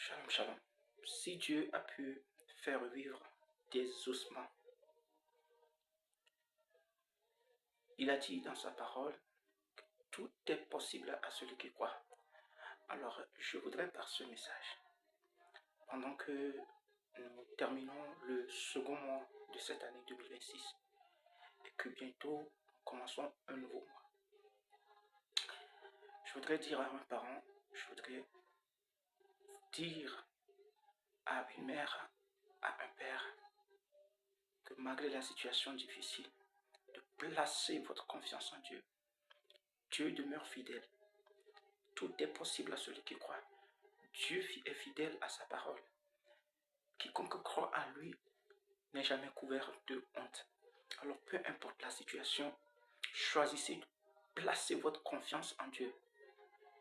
Shalom, shalom. Si Dieu a pu faire vivre des ossements, il a dit dans sa parole que tout est possible à celui qui croit. Alors, je voudrais par ce message, pendant que nous terminons le second mois de cette année 2026 et que bientôt nous commençons un nouveau mois, je voudrais dire à mes parents, je voudrais dire à une mère, à un père, que malgré la situation difficile, de placer votre confiance en Dieu. Dieu demeure fidèle. Tout est possible à celui qui croit. Dieu est fidèle à sa parole. Quiconque croit à lui n'est jamais couvert de honte. Alors peu importe la situation, choisissez de placer votre confiance en Dieu.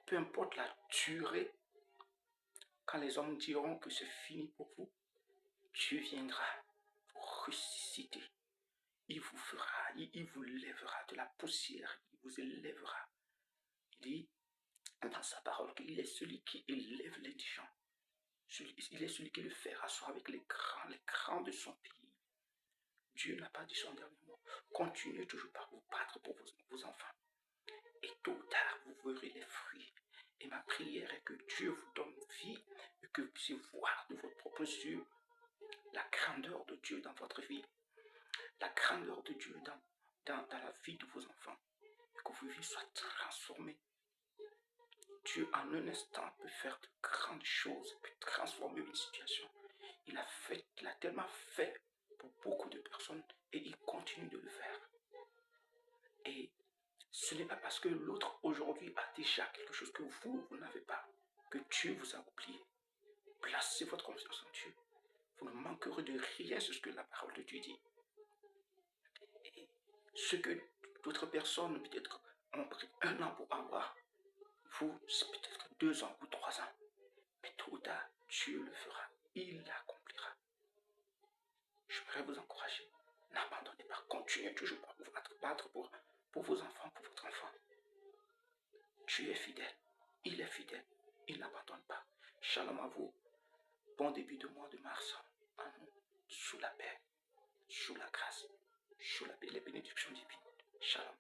Peu importe la durée, quand les hommes diront que c'est fini pour vous, Dieu viendra vous ressusciter. Il vous fera, il vous lèvera de la poussière, il vous élèvera. Il dit dans sa parole qu'il est celui qui élève les gens. Il est celui qui le fait rasseoir avec les grands de son pays. Dieu n'a pas dit son dernier mot. Continuez toujours par vous battre pour vos enfants. Et tôt ou tard, vous verrez les fruits. Et ma prière est que Dieu vous donne vie et que vous puissiez voir de votre propre yeux la grandeur de Dieu dans votre vie, la grandeur de Dieu dans la vie de vos enfants, et que vos vies soient transformées. Dieu en un instant peut faire de grandes choses, peut transformer une situation. Il a tellement fait pour beaucoup de personnes et il continue de le faire. Et ce n'est pas parce que l'autre aujourd'hui a déjà quelque chose que vous n'avez pas, que Dieu vous a oublié. Placez votre confiance en Dieu. Vous ne manquerez de rien, c'est ce que la parole de Dieu dit. Et ce que d'autres personnes peut-être ont pris 1 an pour avoir, vous, c'est peut-être 2 ans ou 3 ans. Mais tôt ou tard, Dieu le fera. Il l'accomplira. Je voudrais vous encourager. N'abandonnez pas. Continuez toujours à vous battre pour vos enfants, pour votre enfant. Dieu est fidèle. Il est fidèle. Il n'abandonne pas. Shalom à vous. Bon début de mois de mars. À nous, sous la paix, sous la grâce, sous les bénédictions divines. Shalom.